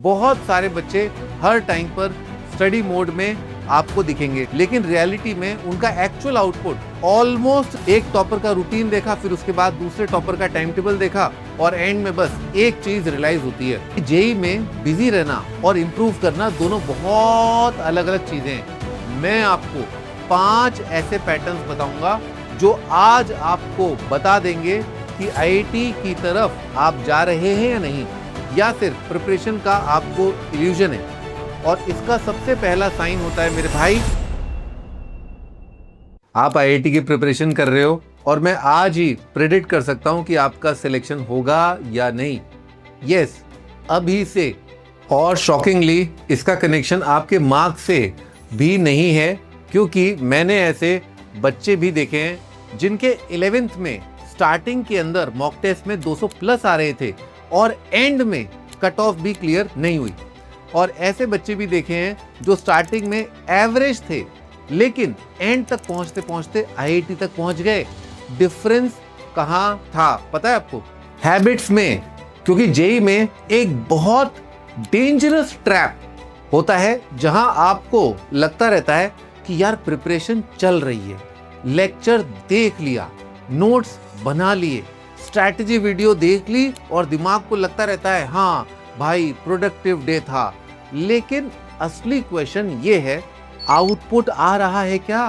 बहुत सारे बच्चे हर टाइम पर स्टडी मोड में आपको दिखेंगे, लेकिन रियलिटी में उनका एक्चुअल आउटपुट ऑलमोस्ट एक टॉपर का रूटीन देखा, फिर उसके बाद दूसरे टॉपर का टाइम टेबल देखा और एंड में बस एक चीज रियलाइज होती है, जेई में बिजी रहना और इम्प्रूव करना दोनों बहुत अलग अलग चीजें हैं। मैं आपको 5 ऐसे पैटर्न्स बताऊंगा जो आज आपको बता देंगे कि आईआईटी की तरफ आप जा रहे हैं या नहीं, या सिर्फ प्रिपरेशन का आपको इल्यूजन है। और इसका सबसे पहला साइन होता है मेरे भाई, आप आईआईटी की प्रिपरेशन कर रहे हो और मैं आज ही प्रेडिक्ट कर सकता हूं कि आपका सिलेक्शन होगा या नहीं। यस, अभी से। और शॉकिंगली इसका कनेक्शन आपके मार्क्स से भी नहीं है, क्योंकि मैंने ऐसे बच्चे भी देखे हैं जिनके 11th में स्टार्टिंग के अंदर मॉक टेस्ट में 200 प्लस आ रहे थे और एंड में कट ऑफ भी क्लियर नहीं हुई। और ऐसे बच्चे भी देखे हैं जो स्टार्टिंग में एवरेज थे लेकिन एंड तक पहुंचते पहुंचते आईआईटी तक पहुंच गए। डिफरेंस कहां था पता है आपको? हैबिट्स में। क्योंकि जेई में एक बहुत डेंजरस ट्रैप होता है जहां आपको लगता रहता है कि यार प्रिपरेशन चल रही है, लेक्चर देख लिया, नोट्स बना लिए, स्ट्रैटेजी वीडियो देख ली और दिमाग को लगता रहता है हाँ भाई प्रोडक्टिव डे था। लेकिन असली क्वेश्चन ये है, आउटपुट आ रहा है क्या?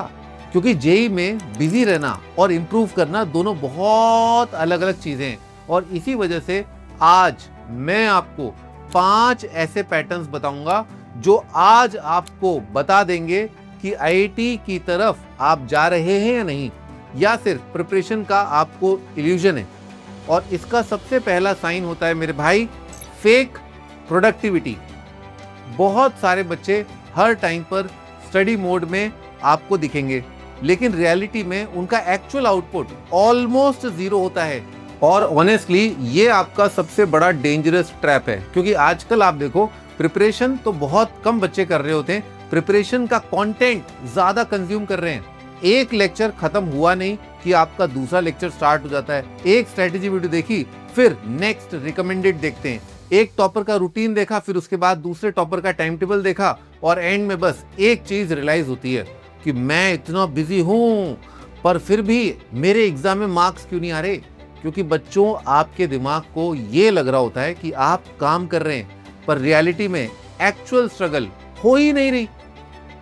क्योंकि जेई में बिजी रहना और इम्प्रूव करना दोनों बहुत अलग अलग चीजें हैं। और इसी वजह से आज मैं आपको 5 ऐसे पैटर्न्स बताऊंगा जो आज आपको बता देंगे कि आईआईटी की तरफ आप जा रहे हैं या नहीं, या सिर्फ प्रिपरेशन का आपको इल्यूजन है। और इसका सबसे पहला साइन होता है मेरे भाई, फेक प्रोडक्टिविटी। बहुत सारे बच्चे हर टाइम पर स्टडी मोड में आपको दिखेंगे, लेकिन रियलिटी में उनका एक्चुअल आउटपुट ऑलमोस्ट जीरो होता है। और ऑनेस्टली ये आपका सबसे बड़ा डेंजरस ट्रैप है, क्योंकि आजकल आप देखो प्रिपरेशन तो बहुत कम बच्चे कर रहे होते हैं, प्रिपरेशन का कंटेंट ज्यादा कंज्यूम कर रहे हैं। एक लेक्चर खत्म हुआ नहीं कि आपका दूसरा लेक्चर स्टार्ट हो जाता है। एक स्ट्रेटेजी वीडियो देखी, फिर नेक्स्ट रिकमेंडेड देखते हैं। एक टॉपर का रूटीन देखा, फिर उसके बाद दूसरे टॉपर का टाइम टेबल देखा और एंड में बस एक चीज रियलाइज होती है कि मैं इतना बिजी हूं पर फिर भी मेरे एग्जाम में मार्क्स क्यों नहीं आ रहे? क्योंकि बच्चों आपके दिमाग को ये लग रहा होता है कि आप काम कर रहे हैं पर रियलिटी में एक्चुअल स्ट्रगल हो ही नहीं रही।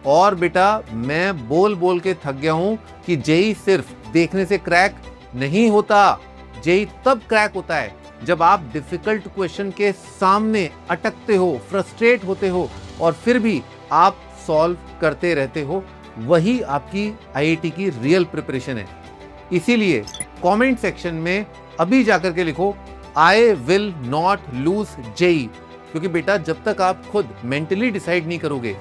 और बेटा मैं बोल बोल के थक गया हूं कि जेई सिर्फ देखने से क्रैक नहीं होता। जेई तब क्रैक होता है जब आप डिफिकल्ट क्वेश्चन के सामने अटकते हो, फ्रस्ट्रेट होते हो और फिर भी आप सॉल्व करते रहते हो। वही आपकी आईआईटी की रियल प्रिपरेशन है। इसीलिए कमेंट सेक्शन में अभी जाकर के लिखो, I will not lose JEE. क्योंकि बेटा जब तक आप खुद मेंटली डिसाइड नहीं करोगे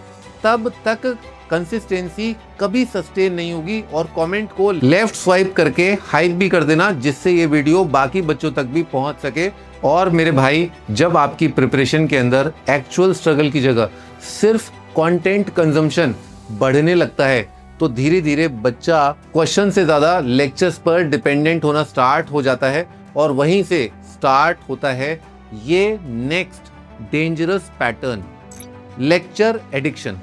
तब तक कंसिस्टेंसी कभी सस्टेन नहीं होगी। और कमेंट को लेफ्ट स्वाइप करके हाइप भी कर देना, जिससे ये वीडियो बाकी बच्चों तक भी पहुंच सके। और मेरे भाई, जब आपकी प्रिपरेशन के अंदर एक्चुअल स्ट्रगल की जगह सिर्फ कंटेंट कंजम्पशन बढ़ने लगता है तो धीरे धीरे बच्चा क्वेश्चन से ज्यादा लेक्चर्स पर डिपेंडेंट होना स्टार्ट हो जाता है। और वहीं से स्टार्ट होता है ये next dangerous pattern, lecture addiction.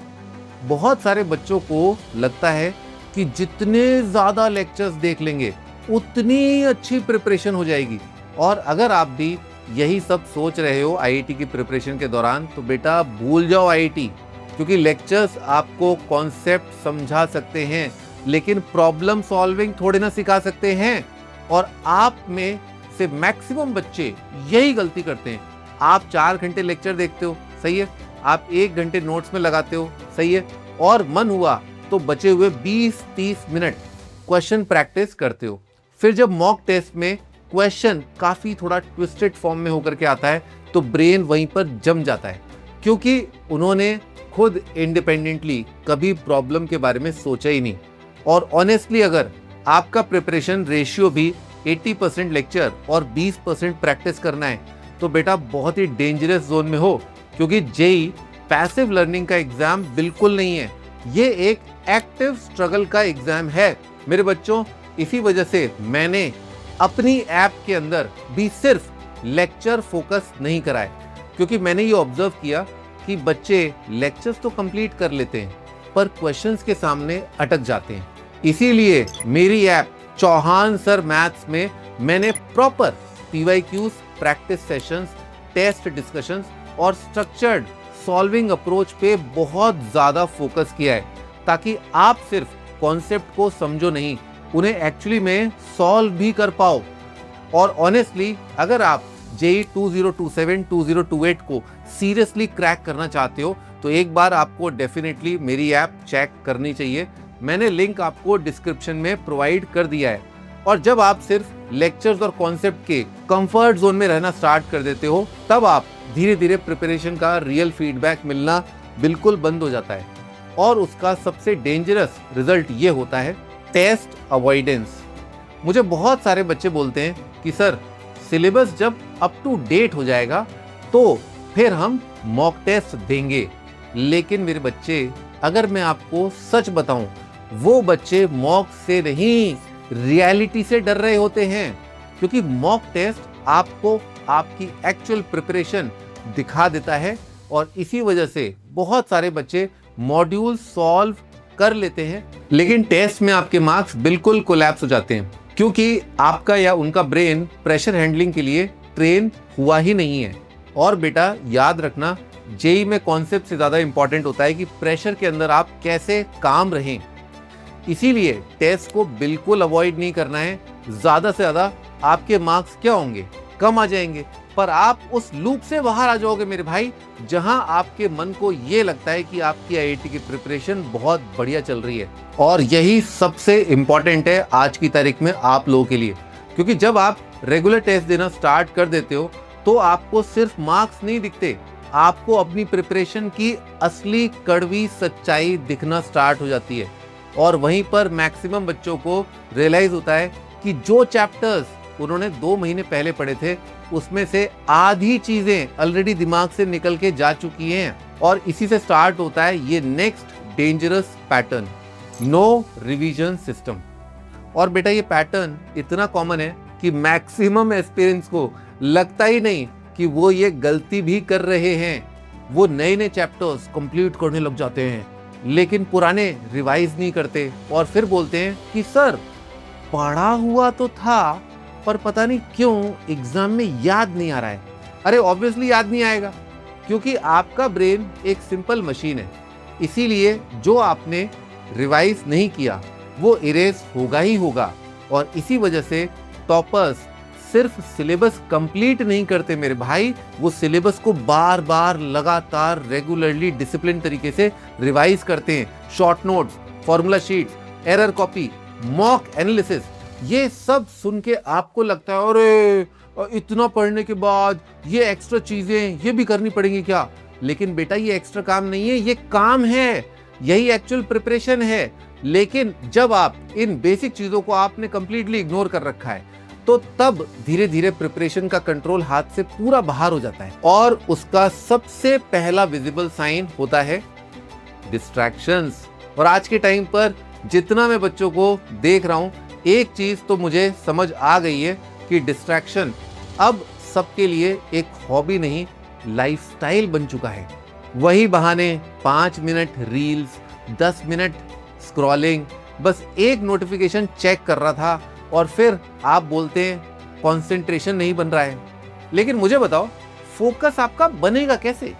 बहुत सारे बच्चों को लगता है कि जितने ज्यादा लेक्चर्स देख लेंगे उतनी अच्छी प्रिपरेशन हो जाएगी। और अगर आप भी यही सब सोच रहे हो आईआईटी की प्रिपरेशन के दौरान, तो बेटा भूल जाओ आईआईटी। क्योंकि लेक्चर्स आपको कॉन्सेप्ट समझा सकते हैं लेकिन प्रॉब्लम सॉल्विंग थोड़े ना सिखा सकते हैं। और आप में से मैक्सिमम बच्चे यही गलती करते हैं। आप 4 घंटे लेक्चर देखते हो, सही है, आप 1 घंटे नोट्स में लगाते हो, सही है, और मन हुआ तो बचे हुए 20-30 मिनट क्वेश्चन प्रैक्टिस करते हो। फिर जब मॉक टेस्ट में क्वेश्चन काफी थोड़ा ट्विस्टेड फॉर्म में होकर के आता है तो ब्रेन वहीं पर जम जाता है, क्योंकि उन्होंने खुद इंडिपेंडेंटली कभी प्रॉब्लम के बारे में सोचा ही नहीं। और ऑनेस्टली अगर आपका प्रिपरेशन रेशियो भी 80% लेक्चर और 20% प्रैक्टिस करना है तो बेटा बहुत ही डेंजरस जोन में हो। क्योंकि जेई पैसिव लर्निंग का एग्जाम बिल्कुल नहीं है, ये एक एक्टिव स्ट्रगल का एग्जाम है मेरे बच्चों। इसी वजह से मैंने अपनी ऐप के अंदर भी सिर्फ लेक्चर फोकस नहीं कराए, क्योंकि मैंने ये ऑब्जर्व किया कि बच्चे लेक्चर्स तो कंप्लीट कर लेते हैं पर क्वेश्चंस के सामने अटक जाते हैं। इसीलिए मेरी ऐप चौहान सर मैथ्स में मैंने proper PYQs, practice sessions, test discussions और स्ट्रक्चर्ड सॉल्विंग अप्रोच पे बहुत ज्यादा फोकस किया है, ताकि आप सिर्फ कॉन्सेप्ट को समझो नहीं, उन्हें एक्चुअली में सॉल्व भी कर पाओ। और ऑनेस्टली अगर आप JEE 2027 2028 को सीरियसली क्रैक करना चाहते हो तो एक बार आपको डेफिनेटली मेरी ऐप चेक करनी चाहिए। मैंने लिंक आपको डिस्क्रिप्शन में प्रोवाइड कर दिया है। और जब आप सिर्फ लेक्चर्स और कॉन्सेप्ट के कंफर्ट जोन में रहना स्टार्ट कर देते हो, तब आप धीरे धीरे प्रिपरेशन का रियल फीडबैक मिलना बिल्कुल बंद हो जाता है। और उसका सबसे डेंजरस रिजल्ट ये होता है टेस्ट अवॉइडेंस। मुझे बहुत सारे बच्चे बोलते हैं कि सर सिलेबस जब अप टू डेट हो जाएगा तो फिर हम मॉक टेस्ट देंगे। लेकिन मेरे बच्चे, अगर मैं आपको सच बताऊं, वो बच्चे मॉक से नहीं रियलिटी से डर रहे होते हैं, क्योंकि मॉक टेस्ट आपको आपकी एक्चुअल प्रिपरेशन दिखा देता है। और इसी वजह से बहुत सारे बच्चे मॉड्यूल सॉल्व कर लेते हैं लेकिन टेस्ट में आपके मार्क्स बिल्कुल कोलैप्स हो जाते हैं, क्योंकि आपका या उनका ब्रेन प्रेशर हैंडलिंग के लिए ट्रेन हुआ ही नहीं है। और बेटा याद रखना, जेई में कॉन्सेप्ट से ज्यादा इंपॉर्टेंट होता है कि प्रेशर के अंदर आप कैसे काम रहें। इसीलिए टेस्ट को बिल्कुल अवॉइड नहीं करना है। ज्यादा से ज्यादा आपके मार्क्स क्या होंगे, कम आ जाएंगे, पर आप उस लूप से बाहर आ जाओगे मेरे भाई, जहां आपके मन को ये लगता है कि आपकी IIT की प्रिपरेशन बहुत बढ़िया चल रही है। और यही सबसे इंपॉर्टेंट है आज की तारीख में आप लोगों के लिए, क्योंकि जब आप रेगुलर टेस्ट देना स्टार्ट कर देते हो तो आपको सिर्फ मार्क्स नहीं दिखते, आपको अपनी प्रिपरेशन की असली कड़वी सच्चाई दिखना स्टार्ट हो जाती है। और वहीं पर मैक्सिमम बच्चों को रियलाइज होता है कि जो चैप्टर्स उन्होंने 2 महीने पहले पढ़े थे उसमें से आधी चीजें ऑलरेडी दिमाग से निकल के जा चुकी हैं। और इसी से स्टार्ट होता है ये next dangerous pattern, no revision system. और बेटा ये पैटर्न इतना कॉमन है कि मैक्सिमम एस्पिरेंट्स को लगता ही नहीं कि वो ये गलती भी कर रहे हैं। वो नए नए चैप्टर्स कंप्लीट करने लग जाते हैं लेकिन पुराने रिवाइज नहीं करते और फिर बोलते हैं कि सर पढ़ा हुआ तो था पर पता नहीं क्यों एग्जाम में याद नहीं आ रहा है। अरे ऑब्वियसली याद नहीं आएगा, क्योंकि आपका ब्रेन एक सिंपल मशीन है। इसीलिए जो आपने रिवाइज नहीं किया वो इरेज होगा ही होगा। और इसी वजह से टॉपर्स सिर्फ सिलेबस कंप्लीट नहीं करते मेरे भाई, वो सिलेबस को बार बार लगातार रेगुलरली डिसिप्लिन तरीके से रिवाइज करते हैं। Short notes, formula sheets, error copy, mock analysis, ये सब सुन के आपको लगता है अरे इतना पढ़ने के बाद ये एक्स्ट्रा चीजें ये भी करनी पड़ेंगी क्या। लेकिन बेटा ये एक्स्ट्रा काम नहीं है, ये काम है, यही एक्चुअल प्रिपरेशन है। लेकिन जब आप इन बेसिक चीजों को आपने कंप्लीटली इग्नोर कर रखा है तो तब धीरे धीरे प्रिपरेशन का कंट्रोल हाथ से पूरा बाहर हो जाता है। और उसका सबसे पहला विजिबल साइन होता है डिस्ट्रैक्शंस। और आज के टाइम पर जितना मैं बच्चों को देख रहा हूं, एक चीज तो मुझे समझ आ गई है कि डिस्ट्रैक्शन अब सबके लिए एक हॉबी नहीं, लाइफस्टाइल बन चुका है। वही बहाने 5 मिनट रील्स, 10 मिनट स्क्रॉलिंग, बस एक नोटिफिकेशन चेक कर रहा था और फिर आप बोलते हैं कंसंट्रेशन नहीं बन रहा है। लेकिन मुझे बताओ फोकस आपका बनेगा कैसे?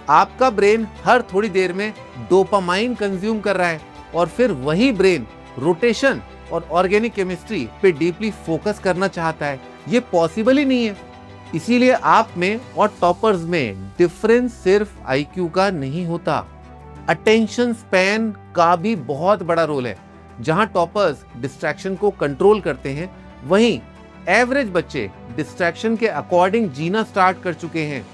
आपका ब्रेन हर थोड़ी देर में डोपामाइन कंज्यूम कर रहा है और फिर वही ब्रेन रोटेशन और ऑर्गेनिक केमिस्ट्री पे डीपली फोकस करना चाहता है। ये पॉसिबल ही नहीं है। इसीलिए आप में और टॉपर्स में डिफरेंस सिर्फ IQ का नहीं होता, अटेंशन स्पैन का भी बहुत बड़ा रोल है। जहां टॉपर्स डिस्ट्रैक्शन को कंट्रोल करते हैं, वहीं एवरेज बच्चे डिस्ट्रैक्शन के अकॉर्डिंग जीना स्टार्ट कर चुके हैं।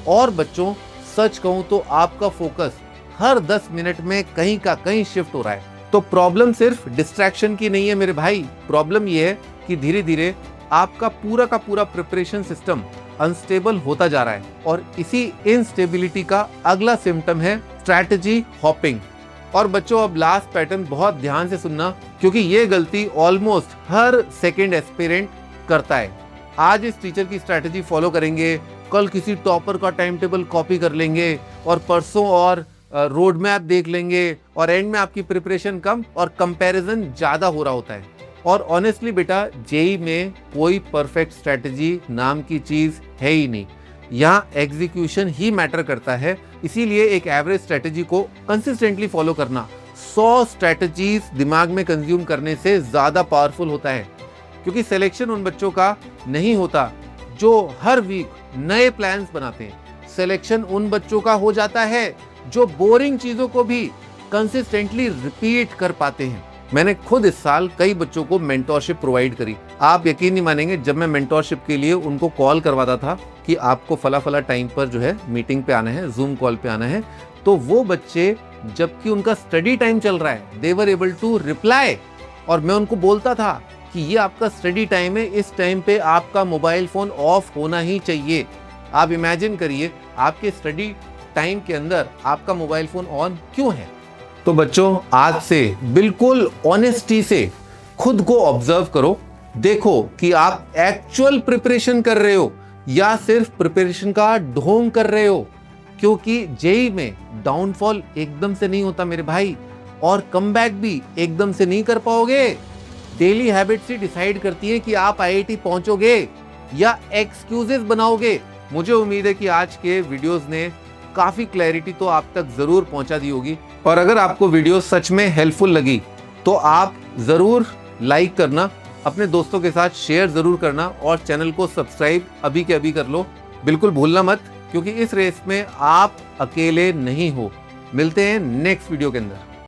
और बच्चों सच कहूं तो आपका फोकस हर 10 मिनट में कहीं का कहीं शिफ्ट हो रहा है। तो प्रॉब्लम सिर्फ डिस्ट्रैक्शन की नहीं है मेरे भाई, प्रॉब्लम ये है कि धीरे धीरे आपका पूरा का पूरा प्रिपरेशन सिस्टम अनस्टेबल होता जा रहा है। और इसी इनस्टेबिलिटी का अगला सिम्टम है स्ट्रैटेजी हॉपिंग। और बच्चों अब लास्ट पैटर्न बहुत ध्यान से सुनना, क्योंकि ये गलती ऑलमोस्ट हर सेकंड एस्पिरेंट करता है। आज इस टीचर की स्ट्रैटेजी फॉलो करेंगे, कल किसी टॉपर का टाइम टेबल कॉपी कर लेंगे और परसों और रोड मैप देख लेंगे और एंड में आपकी प्रिपरेशन कम और कंपैरिजन ज्यादा हो रहा होता है। और ऑनेस्टली बेटा, जेई में कोई परफेक्ट स्ट्रेटजी नाम की चीज है ही नहीं। यहाँ एग्जीक्यूशन ही मैटर करता है। इसीलिए एक एवरेज स्ट्रेटजी को कंसिस्टेंटली फॉलो करना 100 स्ट्रेटजीज दिमाग में कंज्यूम करने से ज्यादा पावरफुल होता है। क्योंकि सिलेक्शन उन बच्चों का नहीं होता जो हर वीक नए प्लान्स बनाते हैं। सिलेक्शन उन बच्चों का हो जाता है जो बोरिंग चीजों को भी कंसिस्टेंटली रिपीट कर पाते हैं। मैंने खुद इस साल कई बच्चों को मेंटोरशिप प्रोवाइड करी। आप यकीन नहीं मानेंगे, जब मैं मेंटोरशिप के लिए उनको कॉल करवाता था कि आपको फला फला टाइम पर जो है मीटिंग पे आना है, जूम कॉल पे आना है, तो वो बच्चे जबकि उनका स्टडी टाइम चल रहा है, दे वर एबल टू रिप्लाई। और मैं उनको बोलता था कि ये आपका स्टडी टाइम है, इस टाइम पे आपका मोबाइल फोन ऑफ होना ही चाहिए। आप इमेजिन करिए, आपके स्टडी टाइम के अंदर आपका मोबाइल फोन ऑन क्यों है? तो बच्चों, आज से बिल्कुल ऑनेस्टी से खुद को ऑब्जर्व करो, देखो कि आप एक्चुअल प्रिपरेशन कर रहे हो या सिर्फ प्रिपरेशन का ढोंग कर रहे हो। क्योंकि जेई में डाउनफॉल एकदम से नहीं होता मेरे भाई, और कमबैक भी एकदम से नहीं कर पाओगे। डेली हैबिट्स ही डिसाइड करती है कि आप आईआईटी पहुंचोगे या एक्सक्यूजेस बनाओगे। मुझे उम्मीद है कि आज के वीडियोस ने काफी क्लैरिटी तो आप तक जरूर पहुंचा दी होगी। और अगर आपको वीडियो सच में हेल्पफुल लगी तो आप जरूर लाइक करना, अपने दोस्तों के साथ शेयर जरूर करना और चैनल को सब्सक्राइब अभी के अभी कर लो। बिल्कुल भूलना मत, क्योंकि इस रेस में आप अकेले नहीं हो। मिलते हैं नेक्स्ट वीडियो के अंदर।